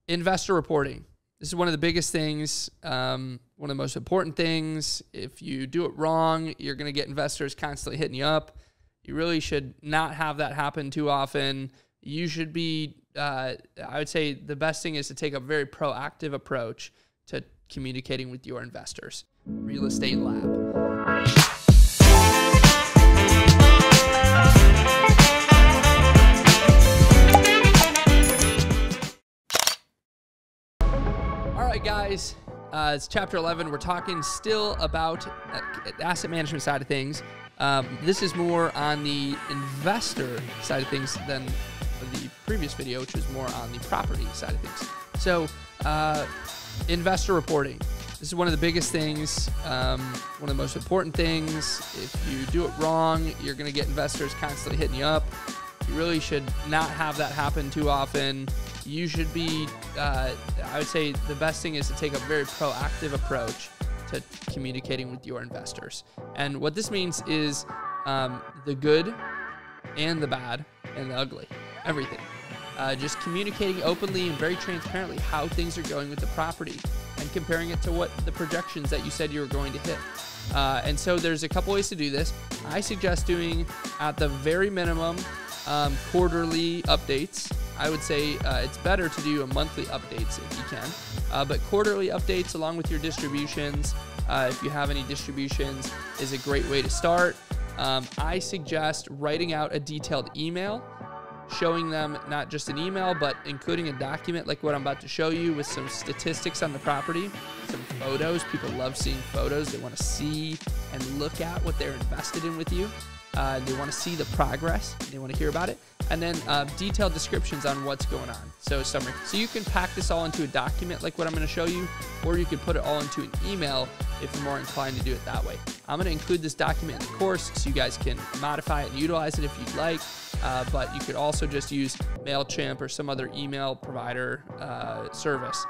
Investor reporting. This is one of the biggest things, one of the most important things. If you do it wrong, you're going to get investors constantly hitting you up. You really should not have that happen too often. You should be, I would say the best thing is to take a very proactive approach to communicating with your investors. Real Estate Lab. All right, guys, it's chapter 11. We're talking still about asset management side of things. This is more on the investor side of things than the previous video, which was more on the property side of things. So, investor reporting. This is one of the biggest things, one of the most important things. If you do it wrong, you're going to get investors constantly hitting you up. You really should not have that happen too often. You should be, I would say the best thing is to take a very proactive approach to communicating with your investors. And what this means is the good and the bad and the ugly, everything. Just communicating openly and very transparently how things are going with the property and comparing it to what the projections that you said you were going to hit. And so there's a couple ways to do this. I suggest doing, at the very minimum, quarterly updates. I would say it's better to do a monthly updates if you can, but quarterly updates along with your distributions, if you have any distributions, is a great way to start. I suggest writing out a detailed email, showing them not just an email, but including a document like what I'm about to show you with some statistics on the property, some photos. People love seeing photos. They want to see and look at what they're invested in with you. They want to see the progress. They want to hear about it. And then detailed descriptions on what's going on. So summary. So you can pack this all into a document like what I'm going to show you, or you could put it all into an email if you're more inclined to do it that way. I'm going to include this document in the course so you guys can modify it and utilize it if you'd like. But you could also just use MailChimp or some other email provider service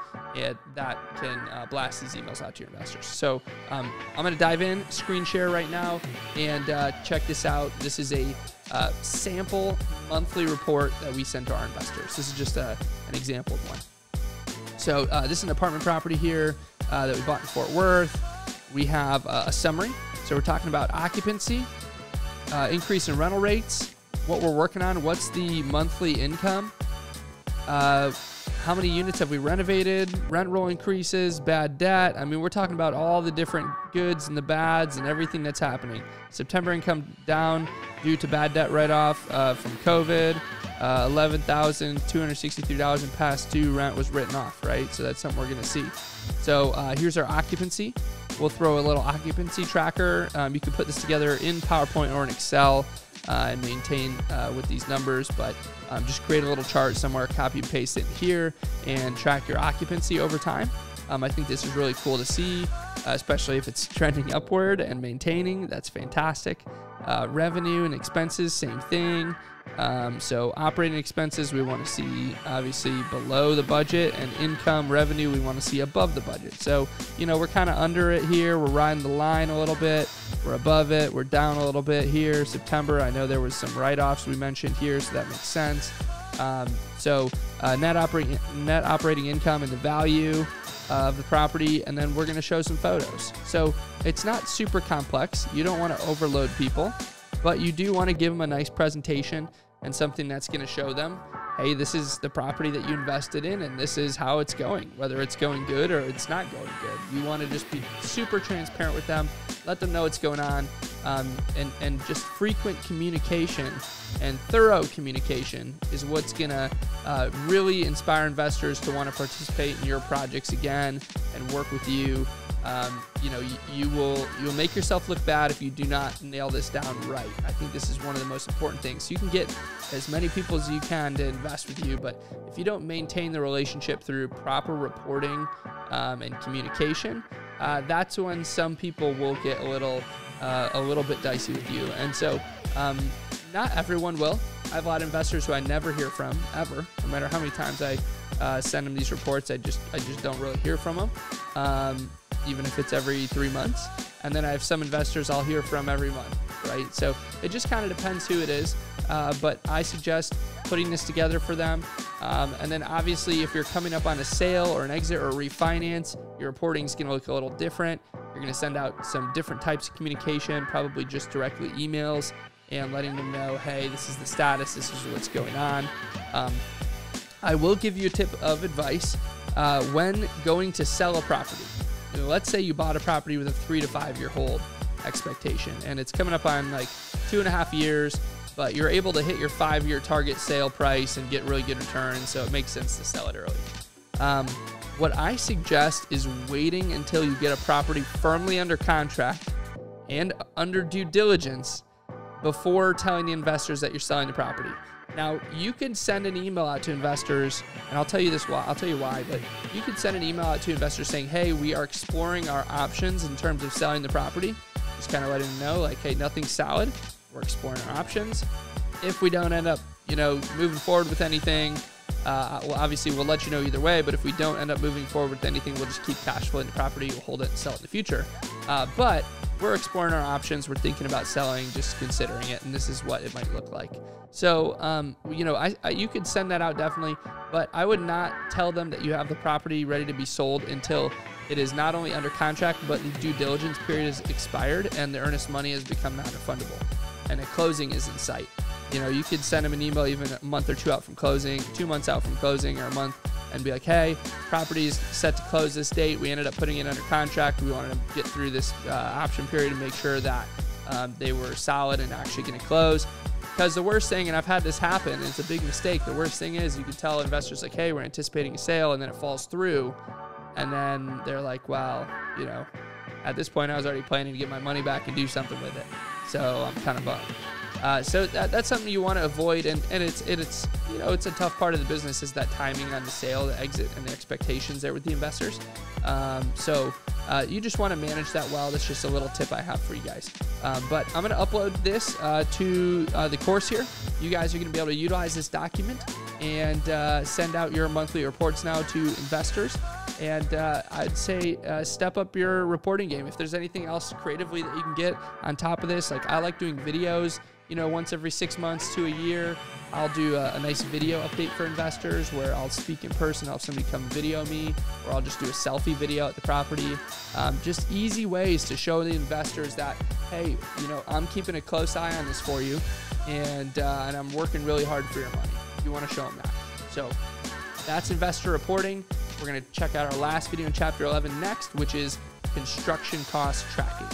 that can blast these emails out to your investors. So I'm going to dive in, screen share right now, and check this out. This is a sample monthly report that we send to our investors. This is just an example of one. So this is an apartment property here that we bought in Fort Worth. We have a summary. So we're talking about occupancy, increase in rental rates, what we're working on, what's the monthly income, how many units have we renovated, rent roll increases, bad debt. I mean, we're talking about all the different goods and the bads and everything that's happening. September income down due to bad debt write-off from COVID. $11,263 in past due rent was written off, right? So that's something we're going to see. So here's our occupancy. We'll throw a little occupancy tracker. You can put this together in PowerPoint or in Excel and maintain with these numbers, but just create a little chart somewhere, copy and paste it here, and track your occupancy over time. I think this is really cool to see, especially if it's trending upward and maintaining. That's fantastic. Revenue and expenses, same thing. So operating expenses, we want to see obviously below the budget, and income revenue, we want to see above the budget. So, you know, we're kind of under it here. We're riding the line a little bit. We're above it. We're down a little bit here. September, I know there was some write-offs we mentioned here, so that makes sense. Net operating income and the value of the property, and then we're going to show some photos. So it's not super complex. You don't want to overload people, but you do want to give them a nice presentation and something that's going to show them, hey, this is the property that you invested in, and this is how it's going, whether it's going good or it's not going good. You want to just be super transparent with them, let them know what's going on, and just frequent communication and thorough communication is what's going to really inspire investors to want to participate in your projects again and work with you. You know, you'll make yourself look bad if you do not nail this down right. I think this is one of the most important things. You can get as many people as you can to invest with you, but if you don't maintain the relationship through proper reporting and communication, that's when some people will get a little bit dicey with you. And so not everyone will. I have a lot of investors who I never hear from ever, no matter how many times I send them these reports. I just don't really hear from them. Even if it's every 3 months. And then I have some investors I'll hear from every month, right? So it just kind of depends who it is. but I suggest putting this together for them. And then obviously if you're coming up on a sale or an exit or a refinance, your reporting is going to look a little different. You're going to send out some different types of communication, probably just directly emails, and letting them know, hey, this is the status, this is what's going on. I will give you a tip of advice when going to sell a property. You know, let's say you bought a property with a 3 to 5 year hold expectation, and it's coming up on like 2.5 years, but you're able to hit your 5-year target sale price and get really good returns, so it makes sense to sell it early. What I suggest is waiting until you get a property firmly under contract and under due diligence before telling the investors that you're selling the property. Now, you can send an email out to investors, and I'll tell you why, but you could send an email out to investors saying, hey, we are exploring our options in terms of selling the property. Just kind of letting them know, like, hey, nothing's solid. We're exploring our options. If we don't end up, moving forward with anything, well, obviously we'll let you know either way, but if we don't end up moving forward with anything, we'll just keep cash flowing the property, we'll hold it and sell it in the future. But we're exploring our options. We're thinking about selling, just considering it, and this is what it might look like. So, you could send that out definitely, but I would not tell them that you have the property ready to be sold until it is not only under contract, but the due diligence period is expired and the earnest money has become non-refundable and a closing is in sight. You could send them an email even a month or 2 out from closing, 2 months out from closing, or a month, and be like, hey, property's set to close this date. We ended up putting it under contract. We wanted to get through this option period and make sure that they were solid and actually going to close. Because the worst thing, and I've had this happen, and it's a big mistake, the worst thing is you can tell investors like, hey, we're anticipating a sale, and then it falls through. And then they're like, well, at this point I was already planning to get my money back and do something with it. So I'm kind of bummed. So that's something you want to avoid, and it's a tough part of the business is that timing on the sale, the exit, and the expectations there with the investors. So you just want to manage that well. That's just a little tip I have for you guys. But I'm going to upload this to the course here. You guys are going to be able to utilize this document and send out your monthly reports now to investors. And I'd say step up your reporting game. If there's anything else creatively that you can get on top of this, like I like doing videos, once every 6 months to a year. I'll do a nice video update for investors where I'll speak in person, I'll have somebody come video me, or I'll just do a selfie video at the property. Just easy ways to show the investors that, hey, I'm keeping a close eye on this for you, and I'm working really hard for your money. You want to show them that. So that's investor reporting. We're going to check out our last video in Chapter 11 next, which is construction cost tracking.